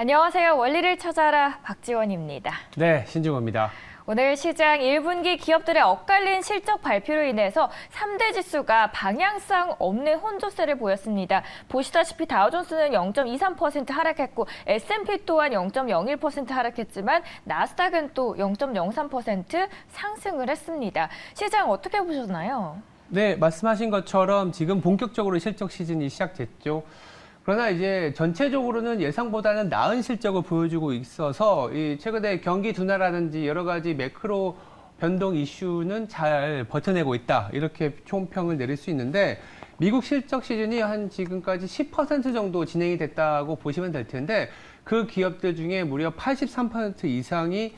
안녕하세요. 원리를 찾아라 박지원입니다. 네, 신중호입니다. 오늘 시장 1분기 기업들의 엇갈린 실적 발표로 인해서 3대 지수가 방향성 없는 혼조세를 보였습니다. 보시다시피 다우존스는 0.23% 하락했고 S&P 또한 0.01% 하락했지만 나스닥은 또 0.03% 상승을 했습니다. 시장 어떻게 보셨나요? 네, 말씀하신 것처럼 지금 본격적으로 실적 시즌이 시작됐죠. 그러나 이제 전체적으로는 예상보다는 나은 실적을 보여주고 있어서 최근에 경기 둔화라든지 여러 가지 매크로 변동 이슈는 잘 버텨내고 있다. 이렇게 총평을 내릴 수 있는데 미국 실적 시즌이 한 지금까지 10% 정도 진행이 됐다고 보시면 될 텐데 그 기업들 중에 무려 83% 이상이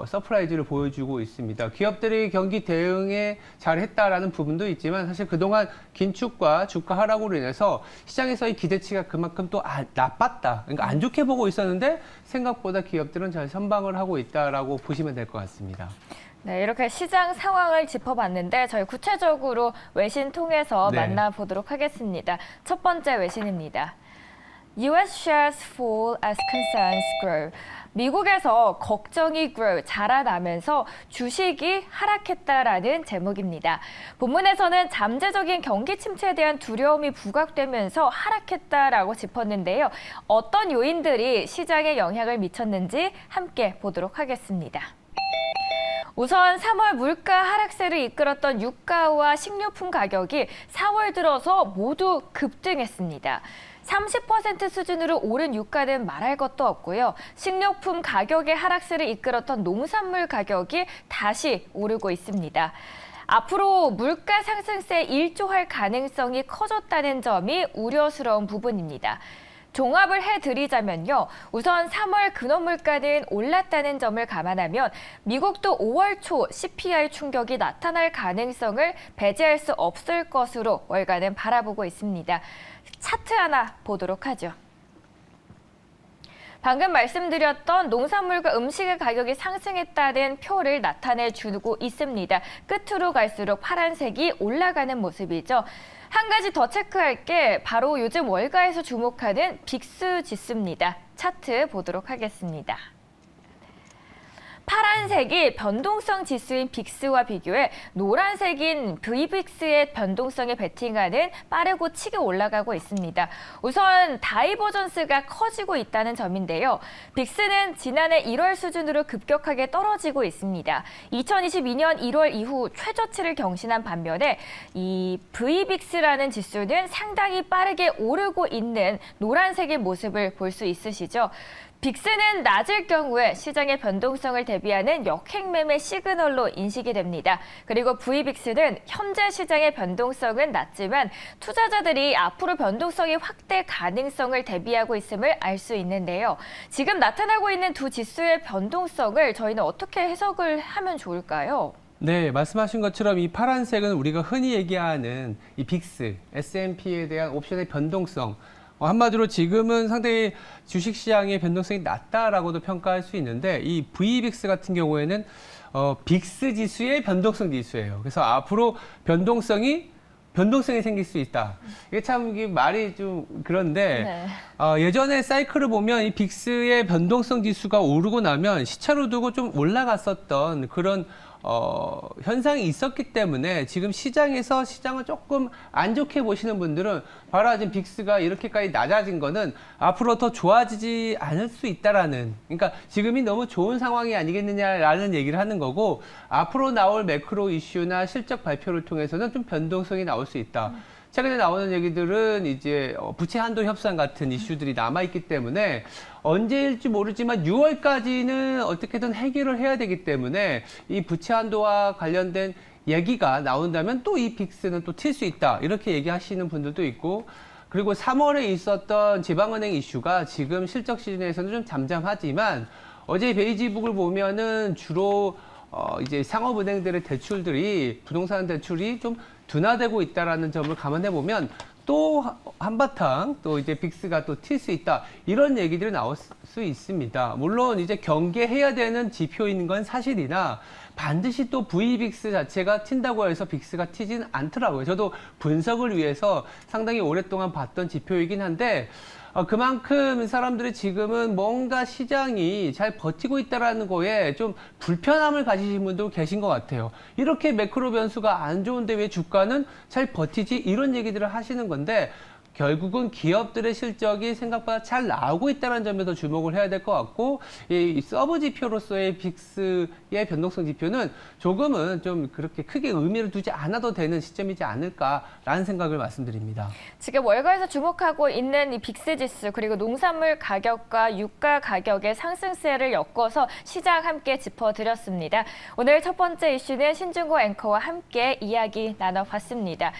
서프라이즈를 보여주고 있습니다. 기업들이 경기 대응에 잘했다라는 부분도 있지만 사실 그동안 긴축과 주가 하락으로 인해서 시장에서의 기대치가 그만큼 또 나빴다. 그러니까 안 좋게 보고 있었는데 생각보다 기업들은 잘 선방을 하고 있다라고 보시면 될 것 같습니다. 네, 이렇게 시장 상황을 짚어봤는데 저희 구체적으로 외신 통해서 만나보도록 하겠습니다. 첫 번째 외신입니다. US shares fall as concerns grow. 미국에서 걱정이 grow, 자라나면서 주식이 하락했다라는 제목입니다. 본문에서는 잠재적인 경기 침체에 대한 두려움이 부각되면서 하락했다라고 짚었는데요. 어떤 요인들이 시장에 영향을 미쳤는지 함께 보도록 하겠습니다. 우선 3월 물가 하락세를 이끌었던 유가와 식료품 가격이 4월 들어서 모두 급등했습니다. 30% 수준으로 오른 유가는 말할 것도 없고요. 식료품 가격의 하락세를 이끌었던 농산물 가격이 다시 오르고 있습니다. 앞으로 물가 상승세에 일조할 가능성이 커졌다는 점이 우려스러운 부분입니다. 종합을 해드리자면요. 우선 3월 근원물가는 올랐다는 점을 감안하면 미국도 5월 초 CPI 충격이 나타날 가능성을 배제할 수 없을 것으로 월가는 바라보고 있습니다. 차트 하나 보도록 하죠. 방금 말씀드렸던 농산물과 음식의 가격이 상승했다는 표를 나타내주고 있습니다. 끝으로 갈수록 파란색이 올라가는 모습이죠. 한 가지 더 체크할 게 바로 요즘 월가에서 주목하는 빅스 지수입니다. 차트 보도록 하겠습니다. 파란색이 변동성 지수인 빅스와 비교해 노란색인 VBIX의 변동성에 베팅하는 빠르고 치게 올라가고 있습니다. 우선 다이버전스가 커지고 있다는 점인데요. 빅스는 지난해 1월 수준으로 급격하게 떨어지고 있습니다. 2022년 1월 이후 최저치를 경신한 반면에 이 VBIX라는 지수는 상당히 빠르게 오르고 있는 노란색의 모습을 볼 수 있으시죠. 빅스는 낮을 경우에 시장의 변동성을 대비하는 역행매매 시그널로 인식이 됩니다. 그리고 VBIX는 현재 시장의 변동성은 낮지만 투자자들이 앞으로 변동성이 확대 가능성을 대비하고 있음을 알 수 있는데요. 지금 나타나고 있는 두 지수의 변동성을 저희는 어떻게 해석을 하면 좋을까요? 네, 말씀하신 것처럼 이 파란색은 우리가 흔히 얘기하는 이 빅스, S&P에 대한 옵션의 변동성, 한마디로 지금은 상당히 주식시장의 변동성이 낮다라고도 평가할 수 있는데 이 VBIX 같은 경우에는 빅스 지수의 변동성 지수예요. 그래서 앞으로 변동성이 생길 수 있다. 이게 참 말이 좀 그런데 예전에 사이클을 보면 이 빅스의 변동성 지수가 오르고 나면 시차로 두고 좀 올라갔었던 그런 현상이 있었기 때문에 지금 시장에서 시장을 조금 안 좋게 보시는 분들은 바로 지금 빅스가 이렇게까지 낮아진 거는 앞으로 더 좋아지지 않을 수 있다라는, 그러니까 지금이 너무 좋은 상황이 아니겠느냐라는 얘기를 하는 거고 앞으로 나올 매크로 이슈나 실적 발표를 통해서는 좀 변동성이 나올 수 있다. 최근에 나오는 얘기들은 이제 부채 한도 협상 같은 이슈들이 남아있기 때문에 언제일지 모르지만 6월까지는 어떻게든 해결을 해야 되기 때문에 이 부채 한도와 관련된 얘기가 나온다면 또 이 빅스는 또 튈 수 있다. 이렇게 얘기하시는 분들도 있고, 그리고 3월에 있었던 지방은행 이슈가 지금 실적 시즌에서는 좀 잠잠하지만 어제 베이지북을 보면은 주로 이제 상업은행들의 대출들이, 부동산 대출이 좀 둔화되고 있다라는 점을 감안해 보면 또 한바탕 또 이제 빅스가 또 튈 수 있다, 이런 얘기들이 나올 수 있습니다. 물론 이제 경계해야 되는 지표인 건 사실이나 반드시 또 VBIX 자체가 튄다고 해서 빅스가 튀지는 않더라고요. 저도 분석을 위해서 상당히 오랫동안 봤던 지표이긴 한데 그만큼 사람들이 지금은 뭔가 시장이 잘 버티고 있다라는 거에 좀 불편함을 가지신 분도 계신 것 같아요. 이렇게 매크로 변수가 안 좋은데 왜 주가는 잘 버티지? 이런 얘기들을 하시는 건데 결국은 기업들의 실적이 생각보다 잘 나오고 있다는 점에 더 주목을 해야 될 것 같고, 이 서브 지표로서의 빅스의 변동성 지표는 조금은 좀 그렇게 크게 의미를 두지 않아도 되는 시점이지 않을까라는 생각을 말씀드립니다. 지금 월가에서 주목하고 있는 이 빅스 지수 그리고 농산물 가격과 유가 가격의 상승세를 엮어서 시장 함께 짚어드렸습니다. 오늘 첫 번째 이슈는 신중고 앵커와 함께 이야기 나눠봤습니다.